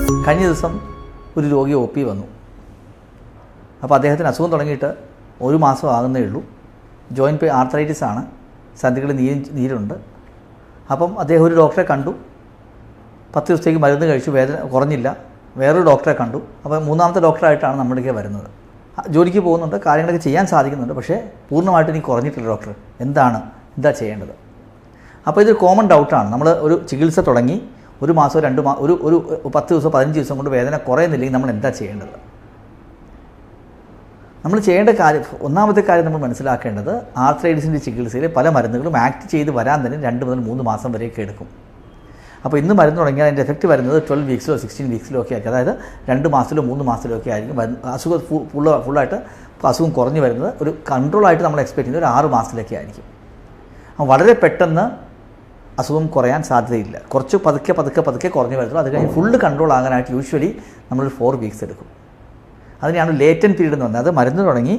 കഴിഞ്ഞ ദിവസം ഒരു രോഗി ഒ പി വന്നു. അപ്പോൾ അദ്ദേഹത്തിന് അസുഖം തുടങ്ങിയിട്ട് 1 മാസം ആകുന്നേ ഉള്ളൂ. ജോയിൻറ്റ് ആർത്രൈറ്റിസ് ആണ്, സന്ധികളിൽ നീരുണ്ട്. അപ്പം അദ്ദേഹം ഒരു ഡോക്ടറെ കണ്ടു. 10 ദിവസത്തേക്ക് മരുന്ന് കഴിച്ചു, വേദന കുറഞ്ഞില്ല. വേറൊരു ഡോക്ടറെ കണ്ടു. അപ്പോൾ 3ാമത്തെ ഡോക്ടറായിട്ടാണ് നമ്മുടെയൊക്കെ വരുന്നത്. ജോലിക്ക് പോകുന്നുണ്ട്, കാര്യങ്ങളൊക്കെ ചെയ്യാൻ സാധിക്കുന്നുണ്ട്. പക്ഷേ പൂർണ്ണമായിട്ട് ഇനി കുറഞ്ഞിട്ടില്ല ഡോക്ടർ, എന്താ ചെയ്യേണ്ടത്? അപ്പോൾ ഇതൊരു കോമൺ ഡൗട്ടാണ്. നമ്മൾ ഒരു ചികിത്സ തുടങ്ങി 1 മാസമോ 2 മാസം ഒരു 10 ദിവസം 15 ദിവസം കൊണ്ട് വേദന കുറയുന്നില്ലെങ്കിൽ നമ്മൾ എന്താ ചെയ്യേണ്ടത്? നമ്മൾ ചെയ്യേണ്ട കാര്യം, ഒന്നാമത്തെ കാര്യം നമ്മൾ മനസ്സിലാക്കേണ്ടത്, ആർത്രൈറ്റിസിൻ്റെ ചികിത്സയിൽ പല മരുന്നുകളും ആക്ട് ചെയ്ത് വരാൻ തന്നെ 2 മുതൽ 3 മാസം വരെയൊക്കെ എടുക്കും. അപ്പോൾ ഇന്ന് മരുന്ന് തുടങ്ങിയാൽ അതിൻ്റെ എഫക്റ്റ് വരുന്നത് 12 വീക്സിലോ 16 വീക്സിലോ ഒക്കെ ആയിരിക്കും. അതായത് 2 മാസത്തിലോ 3 മാസത്തിലോ ഒക്കെ ആയിരിക്കും അസുഖം ഫുള്ളായിട്ട് അസുഖം കുറഞ്ഞു വരുന്നത്. ഒരു കൺട്രോളായിട്ട് നമ്മൾ എക്സ്പെക്ട് ചെയ്യുന്നത് ഒരു 6 മാസത്തിലൊക്കെ ആയിരിക്കും. വളരെ പെട്ടെന്ന് അസുഖം കുറയാൻ സാധ്യതയില്ല. കുറച്ച് പതുക്കെ കുറഞ്ഞു വരുത്തുള്ളൂ. അത് കഴിഞ്ഞ് ഫുള്ള് കൺട്രോൾ ആകാനായിട്ട് യൂഷ്വലി നമ്മളൊരു 4 വീക്സ് എടുക്കും. അതിനെയാണ് ലേറ്റൻ പീരീഡ് എന്ന് പറയുന്നത്. അത് മരുന്ന് തുടങ്ങി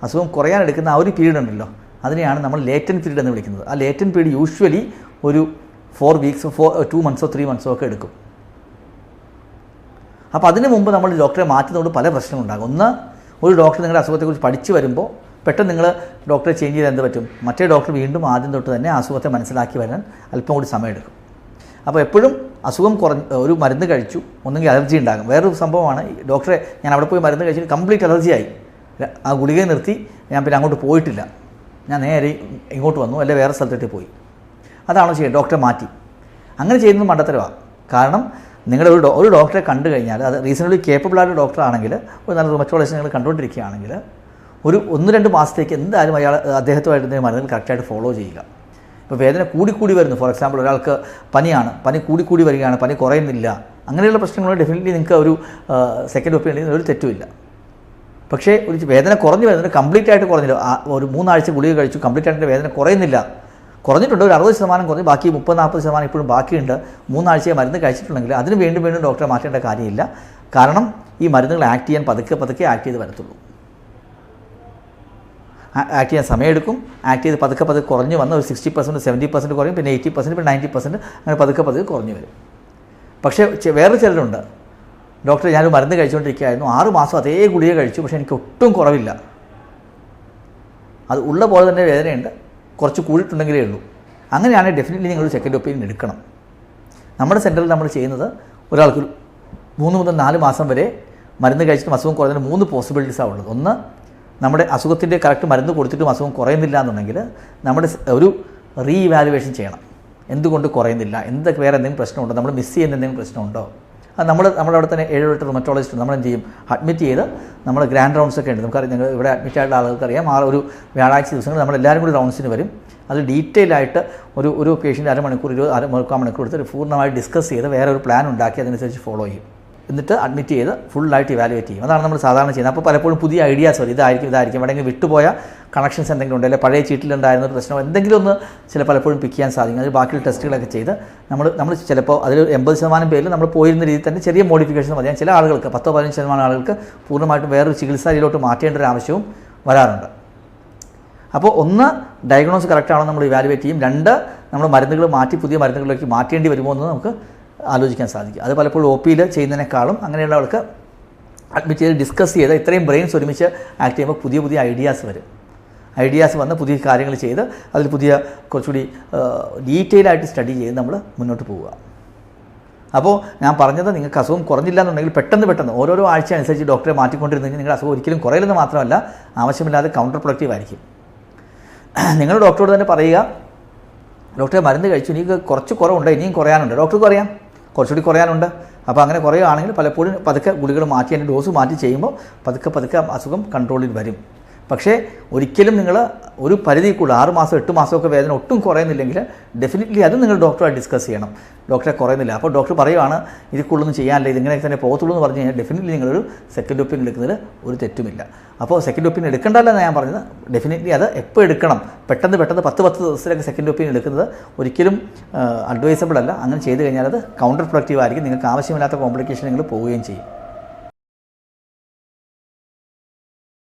അസുഖം കുറയാൻ എടുക്കുന്ന ആ ഒരു പീരീഡ് ഉണ്ടല്ലോ, അതിനെയാണ് നമ്മൾ ലേറ്റൻ പീരീഡ് എന്ന് വിളിക്കുന്നത്. ആ ലേറ്റൻ പീരീഡ് യൂഷ്വലി ഒരു 4 വീക്സ് 2 മന്ത്സോ 3 മന്ത്സോ ഒക്കെ എടുക്കും. അപ്പോൾ അതിന് മുമ്പ് നമ്മൾ ഡോക്ടറെ മാറ്റുന്നതുകൊണ്ട് പല പ്രശ്നങ്ങളുണ്ടാകും. ഒന്ന്, ഒരു ഡോക്ടർ നിങ്ങളുടെ അസുഖത്തെക്കുറിച്ച് പഠിച്ചു വരുമ്പോൾ പെട്ടെന്ന് നിങ്ങൾ ഡോക്ടറെ ചേഞ്ച് ചെയ്താൽ എന്ത് പറ്റും? മറ്റേ ഡോക്ടർ വീണ്ടും ആദ്യം തൊട്ട് തന്നെ അസുഖത്തെ മനസ്സിലാക്കി വരാൻ അല്പം കൂടി സമയമെടുക്കും. അപ്പോൾ എപ്പോഴും അസുഖം ഒരു മരുന്ന് കഴിച്ചു, ഒന്നെങ്കിൽ അലർജി ഉണ്ടാകും. വേറൊരു സംഭവമാണ്, ഡോക്ടറെ ഞാൻ അവിടെ പോയി മരുന്ന് കഴിച്ചിട്ട് കംപ്ലീറ്റ് അലർജിയായി, ആ ഗുളികയെ നിർത്തി ഞാൻ പിന്നെ അങ്ങോട്ട് പോയിട്ടില്ല, ഞാൻ നേരെ ഇങ്ങോട്ട് വന്നു, അല്ലെങ്കിൽ വേറെ സ്ഥലത്തേക്ക് പോയി. അതാണോ ചെയ്യുന്നത്? ഡോക്ടറെ മാറ്റി. അങ്ങനെ ചെയ്യുന്നത് മണ്ടത്തരമാണ്. കാരണം നിങ്ങളുടെ ഒരു ഡോക്ടറെ കണ്ടു കഴിഞ്ഞാൽ, അത് റീസണബിളി കേപ്പബിൾ ആയിട്ട് ഡോക്ടർ ആണെങ്കിൽ, ഒരു നല്ല റൊമറ്റോളജിസ്റ്റ് നിങ്ങൾ കണ്ടുകൊണ്ടിരിക്കുകയാണെങ്കിൽ, ഒരു 1-2 മാസത്തേക്ക് എന്തായാലും അദ്ദേഹത്തുമായിട്ട് മരുന്നുകൾ കറക്റ്റായിട്ട് ഫോളോ ചെയ്യുക. ഇപ്പോൾ വേദന കൂടി വരുന്നു, ഫോർ എക്സാമ്പിൾ ഒരാൾക്ക് പനി കൂടി വരികയാണ്, പനി കുറയുന്നില്ല, അങ്ങനെയുള്ള പ്രശ്നങ്ങൾ ഡെഫിനറ്റ്ലി നിങ്ങൾക്ക് ഒരു സെക്കൻഡ് ഒപ്പീനിയൻ ഒരു തെറ്റുമില്ല. പക്ഷേ ഒരു വേദന കുറഞ്ഞു വരുന്നത് കംപ്ലീറ്റ് ആയിട്ട് കുറഞ്ഞില്ല, ഒരു 3 ആഴ്ച ഗുളിക കഴിച്ചു, കംപ്ലീറ്റ് ആയിട്ട് വേദന കുറഞ്ഞിട്ടുണ്ട്, ഒരു 60% കുറഞ്ഞ്, ബാക്കി 30-40% ഇപ്പോഴും ബാക്കിയുണ്ട്. 3 ആഴ്ചയെ മരുന്ന് കഴിച്ചിട്ടുണ്ടെങ്കിൽ അതിന് വീണ്ടും ഡോക്ടറെ മാറ്റേണ്ട കാര്യമില്ല. കാരണം ഈ മരുന്നുകൾ ആക്ട് ചെയ്യാൻ പതുക്കെ ആക്ട് ചെയ്ത് വരത്തുള്ളൂ. ആക്ട് ചെയ്യാൻ സമയമെടുക്കും. ആക്ട് ചെയ്ത് പതുക്കെ കുറഞ്ഞ് വന്ന് ഒരു 60% 70% കുറയും, പിന്നെ 80% പിന്നെ 90%, അങ്ങനെ പതുക്കെ കുറഞ്ഞു വരും. പക്ഷേ വേറെ ചിലരുണ്ട്, ഡോക്ടർ ഞാനൊരു മരുന്ന് കഴിച്ചുകൊണ്ടിരിക്കുകയായിരുന്നു, 6 മാസം അതേ ഗുളിക കഴിച്ചു, പക്ഷേ എനിക്ക് ഒട്ടും കുറവില്ല, അത് ഉള്ള പോലെ തന്നെ വേദനയുണ്ട്, കുറച്ച് കൂടിയിട്ടുണ്ടെങ്കിലേ ഉള്ളൂ. അങ്ങനെയാണെങ്കിൽ ഡെഫിനറ്റ്ലി നിങ്ങളൊരു സെക്കൻഡ് ഒപ്പീനിയൻ എടുക്കണം. നമ്മുടെ സെൻറ്ററിൽ നമ്മൾ ചെയ്യുന്നത്, ഒരാൾക്ക് 3 മുതൽ 4 മാസം വരെ മരുന്ന് കഴിച്ചിട്ടും അസുഖം കുറഞ്ഞതിന് 3 പോസിബിലിറ്റീസാണ് ഉള്ളത്. ഒന്ന്, നമ്മുടെ അസുഖത്തിൻ്റെ കറക്റ്റ് മരുന്ന് കൊടുത്തിട്ടും അസുഖം കുറയുന്നില്ല എന്നുണ്ടെങ്കിൽ നമ്മുടെ ഒരു റീ ഇവാലുവേഷൻ ചെയ്യണം. എന്തുകൊണ്ട് കുറയുന്നില്ല, വേറെ എന്തെങ്കിലും പ്രശ്നമുണ്ടോ, നമ്മൾ മിസ് ചെയ്യുന്ന എന്തെങ്കിലും പ്രശ്നമുണ്ടോ? അത് നമ്മളവിടെ തന്നെ 7-8 റൊമറ്റോളജിസ്റ്റ് നമ്മൾ എന്ത് ചെയ്യും, അഡ്മിറ്റ് ചെയ്ത് നമ്മൾ ഗ്രാൻഡ് റൗണ്ട്സ് ഒക്കെ ഉണ്ട്. നമുക്കറിയാം, നിങ്ങൾ ഇവിടെ അഡ്മിറ്റ് ആയിട്ടുള്ള ആളുകൾക്കറിയാം, ഒരു വ്യാഴാഴ്ച ദിവസങ്ങൾ നമ്മളെല്ലാവരും കൂടി റൗണ്ട്സിന് വരും. അത് ഡീറ്റെയിൽ ആയിട്ട് ഒരു പേഷ്യൻ്റ് 1/2 മണിക്കൂർ 1/4 മണിക്കൂർ എടുത്ത് പൂർണ്ണമായിട്ട് ഡിസ്കസ് ചെയ്ത് വേറെ ഒരു പ്ലാൻ ഉണ്ടാക്കി അതനുസരിച്ച് ഫോളോ ചെയ്യും. എന്നിട്ട് അഡ്മിറ്റ് ചെയ്ത് ഫുള്ളായിട്ട് ഇവാലുവേറ്റ് ചെയ്യും. അതാണ് നമ്മൾ സാധാരണ ചെയ്യുന്നത്. അപ്പോൾ പലപ്പോഴും പുതിയ ഐഡിയാസ് വരും, ഇതായിരിക്കും എവിടെയെങ്കിലും വിട്ടുപോയ കണക്ഷൻസ് എന്തെങ്കിലും ഉണ്ട്, അല്ലെങ്കിൽ പഴയ ചീട്ടിലുണ്ടായിരുന്ന ഒരു പ്രശ്നം എന്തെങ്കിലും ഒന്ന് പലപ്പോഴും പിക്ക് ചെയ്യാൻ സാധിക്കും. അതിൽ ബാക്കിയുള്ള ടെസ്റ്റുകളൊക്കെ ചെയ്ത് നമ്മൾ ചിലപ്പോൾ അതിൽ 80% പേരിൽ നമ്മൾ പോയിരുന്ന രീതിയിൽ തന്നെ ചെറിയ മോഡിഫിക്കേഷൻ മതി. ചില ആളുകൾക്ക് 10-15% ആളുകൾക്ക് പൂർണ്ണമായിട്ടും വേറൊരു ചികിത്സാ രീതിയിലോട്ട് മാറ്റേണ്ട ഒരു ആവശ്യവും വരാറുണ്ട്. അപ്പോൾ ഒന്ന്, ഡയഗ്നോസ് കറക്റ്റാണോ നമ്മൾ ഇവാലുവേറ്റ് ചെയ്യും. 2, നമ്മൾ മരുന്നുകൾ മാറ്റി പുതിയ മരുന്നുകളിലേക്ക് മാറ്റേണ്ടി വരുമോ എന്ന് നമുക്ക് ആലോചിക്കാൻ സാധിക്കും. അത് പലപ്പോഴും ഒ പിയിൽ ചെയ്യുന്നതിനേക്കാളും അങ്ങനെയുള്ളവർക്ക് അഡ്മിറ്റ് ചെയ്ത് ഡിസ്കസ് ചെയ്ത് ഇത്രയും ബ്രെയിൻസ് ഒരുമിച്ച് ആക്ട് ചെയ്യുമ്പോൾ പുതിയ ഐഡിയാസ് വരും. ഐഡിയാസ് വന്ന് പുതിയ കാര്യങ്ങൾ ചെയ്ത് അതിൽ കുറച്ചുകൂടി ഡീറ്റെയിൽ ആയിട്ട് സ്റ്റഡി ചെയ്ത് നമ്മൾ മുന്നോട്ട് പോവുക. അപ്പോൾ ഞാൻ പറഞ്ഞത്, നിങ്ങൾക്ക് അസുഖം കുറഞ്ഞില്ല എന്നുണ്ടെങ്കിൽ പെട്ടെന്ന് ഓരോരോ ആഴ്ച അനുസരിച്ച് ഡോക്ടറെ മാറ്റിക്കൊണ്ടിരുന്നെങ്കിൽ നിങ്ങളുടെ അസുഖം ഒരിക്കലും കുറയില്ലെന്ന് മാത്രമല്ല, ആവശ്യമില്ലാതെ കൗണ്ടർ പ്രൊഡക്റ്റീവ് ആയിരിക്കും. നിങ്ങൾ ഡോക്ടറോട് തന്നെ പറയുക, ഡോക്ടറെ മരുന്ന് കഴിച്ചു, എനിക്ക് കുറച്ച് കുറവുണ്ട്, ഇനിയും കുറയാനുണ്ട്, ഡോക്ടർക്ക് അറിയാം കുറച്ചുകൂടി കുറയാനുണ്ട്. അപ്പോൾ അങ്ങനെ കുറയുകയാണെങ്കിൽ പലപ്പോഴും പതുക്കെ ഗുളികൾ മാറ്റി അതിൻ്റെ ഡോസ് മാറ്റി ചെയ്യുമ്പോൾ പതുക്കെ അസുഖം കൺട്രോളിൽ വരും. പക്ഷേ ഒരിക്കലും നിങ്ങൾ ഒരു പരിധി കൂടുതൽ 6 മാസം 8 മാസമൊക്കെ വേദന ഒട്ടും കുറയുന്നില്ലെങ്കിൽ ഡെഫിനറ്റ്ലി അത് നിങ്ങൾ ഡോക്ടറുമായി ഡിസ്കസ് ചെയ്യണം. ഡോക്ടറെ കുറയുന്നില്ല, അപ്പോൾ ഡോക്ടർ പറയുകയാണ് ഇതിൽ കൂടുതലൊന്നും ചെയ്യാനില്ല, ഇതിങ്ങനെ തന്നെ പോകത്തുള്ളൂ എന്ന് പറഞ്ഞു കഴിഞ്ഞാൽ ഡെഫിനറ്റ്ലി നിങ്ങളൊരു സെക്കൻഡ് ഒപ്പീനിയൻ എടുക്കുന്നതിൽ ഒരു തെറ്റുമില്ല. അപ്പോൾ സെക്കൻഡ് ഒപ്പീനിയൻ എടുക്കേണ്ടല്ലെന്ന് ഞാൻ പറഞ്ഞത്, ഡെഫിനറ്റ്ലി അത് എപ്പോൾ എടുക്കണം, പെട്ടെന്ന് 10 ദിവസത്തിലൊക്കെ സെക്കൻഡ് ഒപ്പീനിയൻ എടുക്കുന്നത് ഒരിക്കലും അഡ്വൈസബിൾ അല്ല. അങ്ങനെ ചെയ്ത് കഴിഞ്ഞാൽ അത് കൗണ്ടർ പ്രൊഡക്റ്റീവ് ആയിരിക്കും, നിങ്ങൾക്ക് ആവശ്യമില്ലാത്ത കോംപ്ലിക്കേഷൻ നിങ്ങൾ പോവുകയും ചെയ്യും.